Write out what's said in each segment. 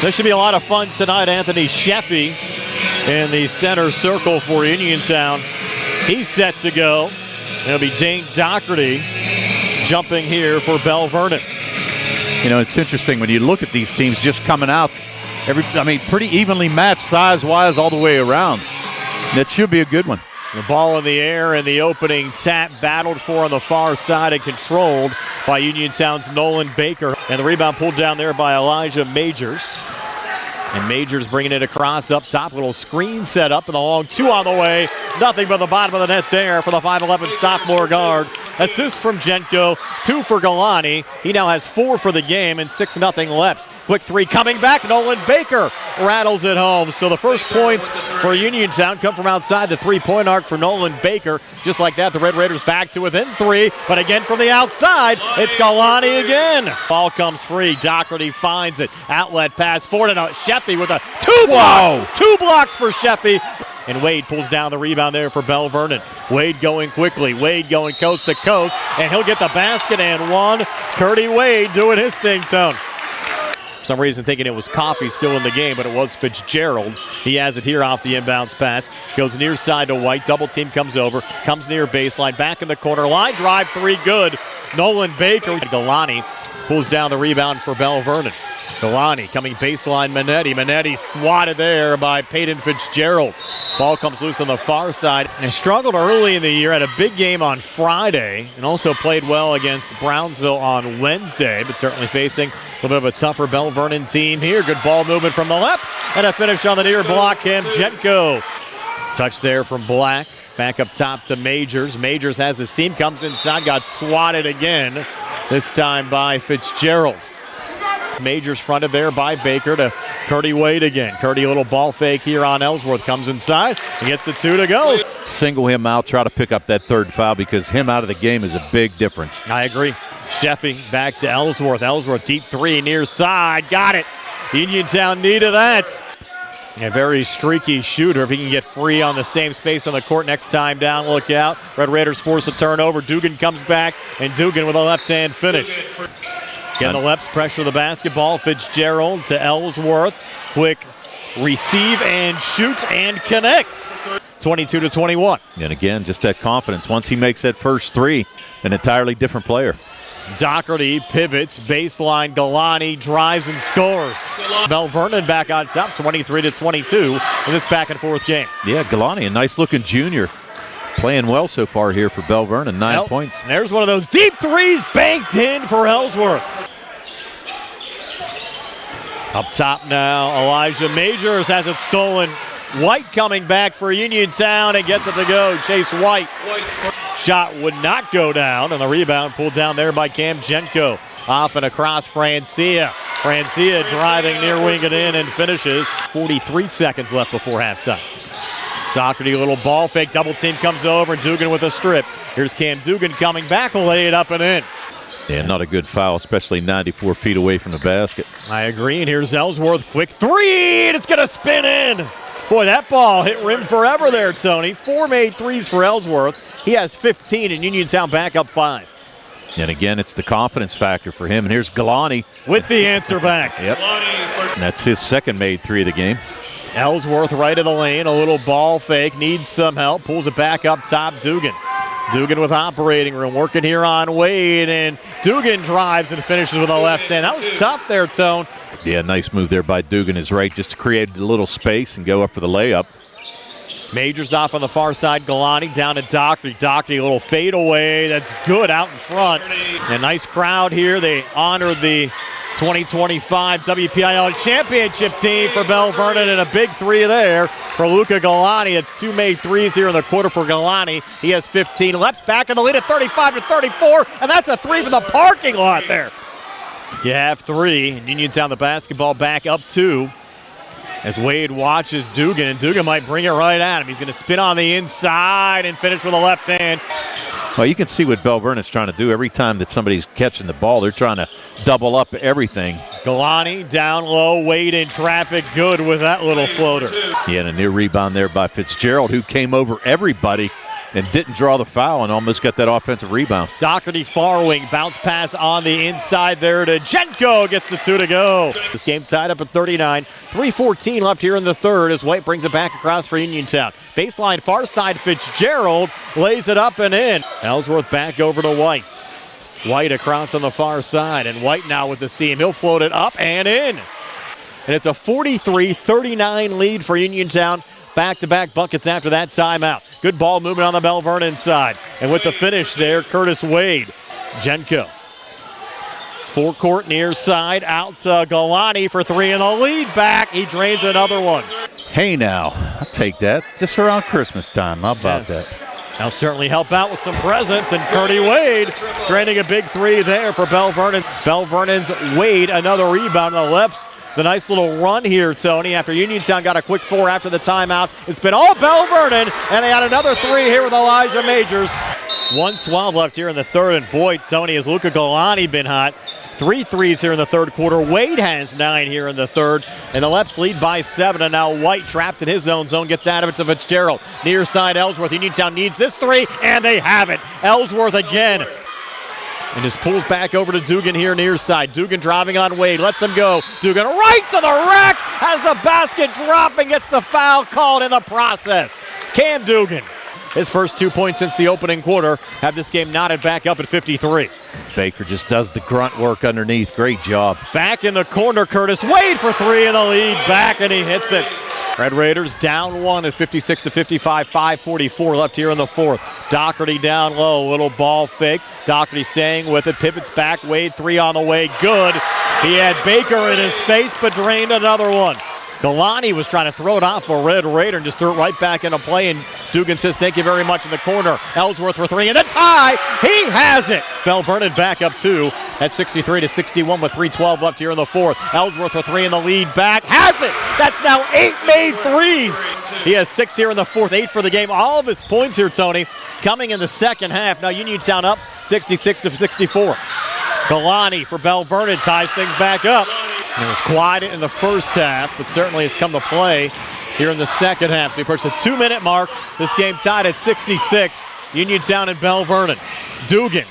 This should be a lot of fun tonight. Anthony Sheffy in the center circle for Uniontown. He's set to go. It'll be Dane Doherty jumping here for Belle Vernon. You know, it's interesting when you look at these teams just coming out. Pretty evenly matched size-wise all the way around. That should be a good one. The ball in the air and the opening tap battled for on the far side and controlled by Uniontown's Nolan Baker. And the rebound pulled down there by Elijah Majors. And Majors bringing it across up top. Little screen set up and the long two on the way. Nothing but the bottom of the net there for the 5'11 sophomore guard. Assist from Jenko, 2 for Galani. He now has 4 for the game and 6-0 left. Quick three coming back. Nolan Baker rattles it home. So the first points for Uniontown come from outside the three-point arc for Nolan Baker. Just like that, the Red Raiders back to within 3. But again from the outside, it's Galani again. Ball comes free. Doherty finds it. Outlet pass forward and Sheffy with a 2 blocks. Whoa. 2 blocks for Sheffy. And Wade pulls down the rebound there for Belle Vernon. Wade going quickly. Wade going coast to coast. And he'll get the basket and one. Curdy Wade doing his thing, Tone. For some reason thinking it was Coffey still in the game, but it was Fitzgerald. He has it here off the inbounds pass. Goes near side to White. Double team comes over. Comes near baseline. Back in the corner. Line drive 3 good. Nolan Baker. Galani pulls down the rebound for Belle Vernon. Galani coming baseline, Manetti swatted there by Peyton Fitzgerald. Ball comes loose on the far side. And struggled early in the year, had a big game on Friday, and also played well against Brownsville on Wednesday, but certainly facing a little bit of a tougher Belle Vernon team here. Good ball movement from the left, and a finish on the near block, Jenko. Touch there from Black. Back up top to Majors. Majors has his seam, comes inside, got swatted again, this time by Fitzgerald. Majors fronted there by Baker to Curdy Wade again. Curdy, a little ball fake here on Ellsworth. Comes inside and gets the 2 to go. Single him out, try to pick up that third foul because him out of the game is a big difference. I agree. Sheffy back to Ellsworth. Ellsworth deep 3 near side. Got it. Uniontown needed that. A very streaky shooter. If he can get free on the same space on the court next time down, look out. Red Raiders force a turnover. Dugan comes back, and Dugan with a left-hand finish. Again, the Leps pressure the basketball. Fitzgerald to Ellsworth. Quick receive and shoot and connects. 22-21. And again, just that confidence. Once he makes that first 3, an entirely different player. Doherty pivots, baseline, Galani drives and scores. Belle Vernon back on top, 23-22 in this back and forth game. Yeah, Galani, a nice looking junior. Playing well so far here for Belle Vernon, 9 points. And there's one of those deep threes banked in for Ellsworth. Up top now, Elijah Majors has it stolen. White coming back for Uniontown and gets it to go. Chase White. Shot would not go down, and the rebound pulled down there by Cam Jenko. Off and across Francia. Francia driving near wing it in and finishes. 43 seconds left before halftime. Doherty, a little ball fake, double team comes over, and Dugan with a strip. Here's Cam Dugan coming back, will lay it up and in. Yeah, not a good foul, especially 94 feet away from the basket. I agree, and here's Ellsworth, quick 3, and it's going to spin in. Boy, that ball hit rim forever there, Tony. 4 made 3s for Ellsworth. He has 15, and Uniontown back up 5. And again, it's the confidence factor for him. And here's Galani. With the answer back. Yep. And that's his second made 3 of the game. Ellsworth right of the lane, a little ball fake, needs some help, pulls it back up top, Dugan. Dugan with operating room, working here on Wade, and Dugan drives and finishes with a left hand. That was tough there, Tone. Yeah, nice move there by Dugan, is right, just to create a little space and go up for the layup. Majors off on the far side, Galani down to Doherty. Doherty, a little fade away, that's good out in front. A nice crowd here, they honored the 2025 WPIL Championship team for Belle Vernon, and a big 3 there for Luca Galani. It's 2 made 3s here in the quarter for Galani. He has 15 left, back in the lead at 35-34, and that's a 3 from the parking lot there. You have 3, and Uniontown the basketball back up 2. As Wade watches Dugan, and Dugan might bring it right at him. He's going to spin on the inside and finish with a left hand. Well, you can see what Belle Vernon's trying to do. Every time that somebody's catching the ball, they're trying to double up everything. Galani down low, Wade in traffic, good with that little floater. Yeah, and a near rebound there by Fitzgerald, who came over everybody and didn't draw the foul and almost got that offensive rebound. Doherty far wing, bounce pass on the inside there to Jenko, gets the 2 to go. This game tied up at 39, 3:14 left here in the third as White brings it back across for Uniontown. Baseline far side, Fitzgerald lays it up and in. Ellsworth back over to White. White across on the far side, and White now with the seam. He'll float it up and in. And it's a 43-39 lead for Uniontown. Back-to-back buckets after that timeout. Good ball movement on the Belle Vernon side. And with the finish there, Curtis Wade. Jenko. Forecourt near side, out to Galani for 3 in the lead back. He drains another one. Hey now, I'll take that. Just around Christmas time. How about that? That'll certainly help out with some presence, and Curtis Wade draining a big 3 there for Belle Vernon. Belle Vernon's Wade, another rebound on the lips. The nice little run here, Tony, after Uniontown got a quick 4 after the timeout. It's been all Belle Vernon, and they had another 3 here with Elijah Majors. 1:12 left here in the third, and boy, Tony, has Luca Galani been hot. 3 threes here in the third quarter. Wade has 9 here in the third, and the Leps lead by 7, and now White trapped in his own zone gets out of it to Fitzgerald. Near side Ellsworth. Uniontown needs this 3, and they have it. Ellsworth again. And just pulls back over to Dugan here near side. Dugan driving on Wade, lets him go. Dugan right to the rack, has the basket drop and gets the foul called in the process. Cam Dugan, his first 2 points since the opening quarter, have this game knotted back up at 53. Baker just does the grunt work underneath. Great job. Back in the corner, Curtis Wade for 3 in the lead back, and he hits it. Red Raiders down 1 at 56-55, 5:44 left here in the fourth. Doherty down low, little ball fake. Doherty staying with it, pivots back. Wade 3 on the way, good. He had Baker in his face, but drained another one. Galani was trying to throw it off for Red Raider and just threw it right back into play, and Dugan says thank you very much in the corner. Ellsworth for 3, and the tie, he has it. Belle Vernon back up 2 at 63-61 with 3:12 left here in the fourth. Ellsworth for 3 in the lead back, has it. That's now 8 made threes. He has 6 here in the fourth, 8 for the game. All of his points here, Tony, coming in the second half. Now Uniontown up 66-64. Galani for Belle Vernon ties things back up. It was quiet in the first half, but certainly has come to play here in the second half. So he approached the 2-minute mark. This game tied at 66. Uniontown and Belle Vernon. Dugan,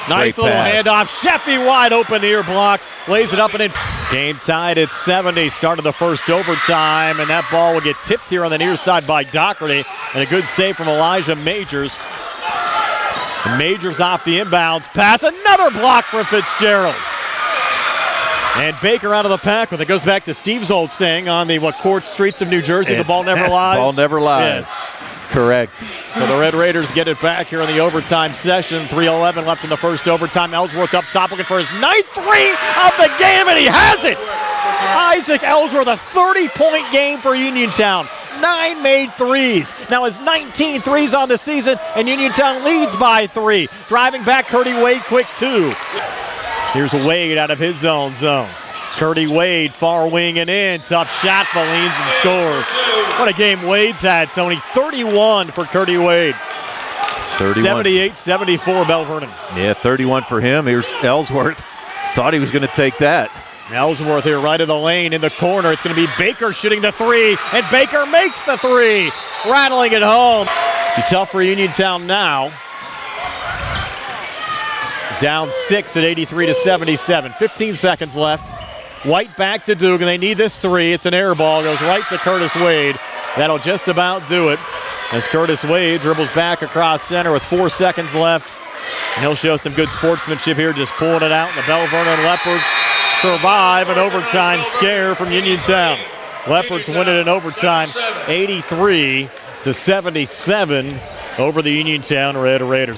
nice little handoff. Sheffy wide open ear block. Lays it up and in. Game tied at 70. Started the first overtime, and that ball will get tipped here on the near side by Doherty. And a good save from Elijah Majors. And Majors off the inbounds pass. Another block from Fitzgerald. And Baker out of the pack when it goes back to Steve Zolt saying on the court streets of New Jersey, the ball never lies. Ball never lies. Yes. Correct. So the Red Raiders get it back here in the overtime session. 3:11 left in the first overtime. Ellsworth up top looking for his 9th 3 of the game, and he has it. Isaac Ellsworth, a 30-point game for Uniontown. 9 made threes. Now his 19 threes on the season, and Uniontown leads by 3. Driving back, Curtis Wade quick 2. Here's Wade out of his own zone. Curtis Wade, far wing and in. Tough shot, leans and scores. What a game Wade's had, Tony. 31 for Curtis Wade. 78-74 Belle Vernon. Yeah, 31 for him. Here's Ellsworth. Thought he was going to take that. Ellsworth here right of the lane in the corner. It's going to be Baker shooting the 3, and Baker makes the 3. Rattling it home. Be tough for Uniontown now. Down 6 at 83-77. 15 seconds left. White back to Dugan. They need this 3. It's an air ball. Goes right to Curtis Wade. That'll just about do it as Curtis Wade dribbles back across center with 4 seconds left. And he'll show some good sportsmanship here, just pulling it out. And the Belle Vernon Leopards survive an overtime scare from Uniontown. Leopards win it in overtime, 83-77 over the Uniontown Red Raiders.